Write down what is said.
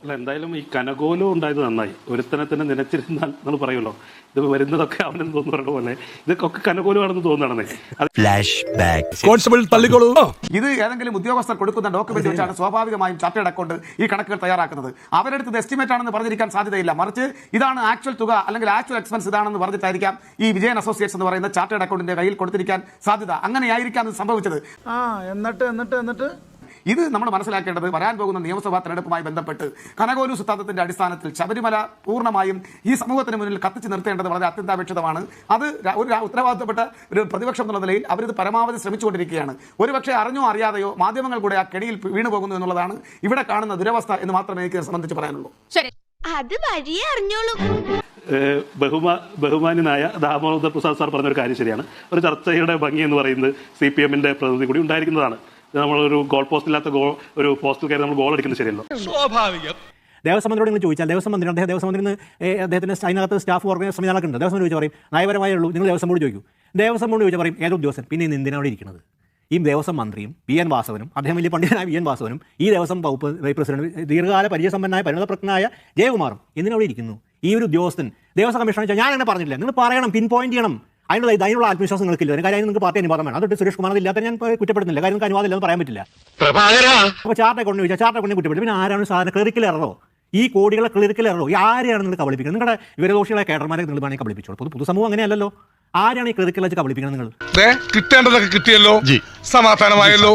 അല്ല, എന്തായാലും ഈ കനകോലം ഉണ്ടായത് നന്നായി. ഒരുത്തനെ തന്നെ നിലച്ചിരുന്നാൽ നമ്മൾ പറയുമല്ലോ, ഇത് വരുന്നതൊക്കെ അവനെന്ന് തോന്നുന്ന പോലെ ഇതൊക്കെ കനകോലമാണെന്ന് തോന്നുകയാണെന്നേ. കോൺസ്റ്റബിൾ തള്ളിക്കോളൂ. ഇത് ഏതെങ്കിലും ഉദ്യോഗസ്ഥർ കൊടുക്കുന്ന ഡോക്യുമെന്റ് വെച്ചാണ് സ്വാഭാവികമായും ചാർട്ടേഡ് അക്കൗണ്ട് ഈ കണക്കുകൾ തയ്യാറാക്കുന്നത്. അവരെടുത്ത് ഇത് എസ്റ്റിമേറ്റ് ആണെന്ന് പറഞ്ഞിരിക്കാൻ സാധ്യതയില്ല. മറിച്ച് ഇതാണ് ആക്ച്വൽ തുക അല്ലെങ്കിൽ ആക്ച്വൽ എക്സ്പെൻസ് ഇതാണെന്ന് പറഞ്ഞിട്ടായിരിക്കാം ഈ വിജയൻ അസോസിയേറ്റ്സ് എന്ന് പറയുന്ന ചാർട്ടേഡ് അക്കൗണ്ടിന്റെ കയ്യിൽ കൊടുത്തിരിക്കാൻ സാധ്യത. അങ്ങനെയായിരിക്കാം ഇത് സംഭവിച്ചത്. എന്നിട്ട് ഇത് നമ്മൾ മനസ്സിലാക്കേണ്ടത് വരാൻ പോകുന്ന നിയമസഭാ തെരഞ്ഞെടുപ്പുമായി ബന്ധപ്പെട്ട് കനകോലു സിദ്ധാന്തത്തിന്റെ അടിസ്ഥാനത്തിൽ ശബരിമല പൂർണ്ണമായും ഈ സമൂഹത്തിന് മുന്നിൽ കത്തിച്ച് നിർത്തേണ്ടത് വളരെ അത്യന്താപേക്ഷിതമാണ്. അത് ഒരു ഉത്തരവാദിത്തപ്പെട്ട ഒരു പ്രതിപക്ഷം എന്നുള്ള നിലയിൽ അവരിത് പരമാവധി ശ്രമിച്ചുകൊണ്ടിരിക്കുകയാണ്. ഒരുപക്ഷെ അറിഞ്ഞോ അറിയാതെയോ മാധ്യമങ്ങൾ കൂടെ ആ കെണിയിൽ വീണു പോകുന്നു എന്നുള്ളതാണ് ഇവിടെ കാണുന്ന ദുരവസ്ഥ എന്ന് മാത്രമേ എനിക്ക് സംബന്ധിച്ച് പറയാനുള്ളൂ. അത് വഴിയേ അറിഞ്ഞോളൂ. ബഹുമാന്യനായ ദാമോദർ പ്രസാദ് സാർ പറഞ്ഞൊരു കാര്യം ശരിയാണ്. ഒരു ചർച്ചയുടെ ഭംഗി എന്ന് പറയുന്നത് CPM-ന്റെ പ്രതിനിധി കൂടി ഉണ്ടായിരിക്കുന്നതാണ്. നമ്മളൊരു ഗോൾ പോസ്റ്റ് ഇല്ലാത്ത ഒരു പോസ്റ്റിൽ കയറി നമ്മൾ ഗോൾ അടിക്കുന്നത് ശരിയല്ലോ. സ്വാഭാവികം. ദേവസ്വം മന്ത്രിയോട് നിങ്ങൾ ചോദിച്ചാൽ ദേവസ്വം മന്ത്രി ദേവസ്വം മന്ത്രി അദ്ദേഹത്തിന് അതിനകത്ത് സ്റ്റാഫ് ഓർഗനൈസ് സംവിധാനമൊക്കെ ഉണ്ട്. ദേവസ്വം ചോദിച്ചാൽ പറയും നയപരമായേ ഉള്ളൂ. നിങ്ങൾ ദേവസ്വം ബോർഡ് ചോദിക്കും. ദേവസ്വം ബോർഡ് ചോദിച്ചാൽ പറയും ഏത് ഉദ്യോഗസ്ഥൻ. പിന്നെ ഇന്ന് എന്തിനാണ് അവിടെ ഇരിക്കുന്നത്? ഈ ദേവസ്വം മന്ത്രിയും PN വാസവനും അദ്ദേഹം വലിയ പണ്ഡിതനായ PN വാസവനും ഈ ദേവസ്വം വകുപ്പ് വൈസ് പ്രസിഡന്റ് ദീർഘകാല പരിചയസമ്പന്നനായ പരിണതപ്രജ്ഞനായ ജയകുമാറും എന്തിനാണ് അവിടെ ഇരിക്കുന്നു? ഈ ഒരു ഉദ്യോഗസ്ഥൻ ദേവസ്വം കമ്മീഷൻ വെച്ചാൽ ഞാൻ അങ്ങനെ പറഞ്ഞില്ല. നിങ്ങൾ പറയണം, പിൻ പോയിന്റ് ചെയ്യണം. അതിനുള്ള ആത്മവിശ്വാസം നിങ്ങൾക്കില്ല. കാര്യം നിങ്ങൾക്ക് പാർട്ടി അനുവാദം വേണം. അതൊട്ട് സുരേഷ് കുമാർ ഇല്ലാത്ത ഞാൻ കുറ്റപ്പെടുന്നില്ല. കാര്യം നിങ്ങൾക്ക് അനുവാദം ഇല്ലെന്ന് പറയാൻ പറ്റില്ല. അപ്പോൾ ചാർട്ട് അക്കൗണ്ട് ചോദിച്ചാൽ ചാർട്ട് അക്കൗണ്ടിനെ കുറ്റപ്പെടും. പിന്നെ ആരാണ് സാധനം ക്ലറിക്കൽ എററോ? ഈ കോടികളെ ക്ലറിക്കൽ എററോ? ഈ ആരെയാണ് നിങ്ങൾ കബളിപ്പിക്കുന്നത്? നിങ്ങളുടെ വിവരദോഷികളെ കേഡർമാരെ നിങ്ങൾ വേണമെങ്കിൽ കബളിപ്പിച്ചോളൂ. പൊതുസമൂഹം അങ്ങനെയല്ലോ. ആരാണ് ഈ ക്ലറിക്കൽ വെച്ച് കബളിപ്പിക്കുന്നത്? നിങ്ങൾ കിട്ടേണ്ടതൊക്കെ കിട്ടിയല്ലോ, സമാധാനമായല്ലോ.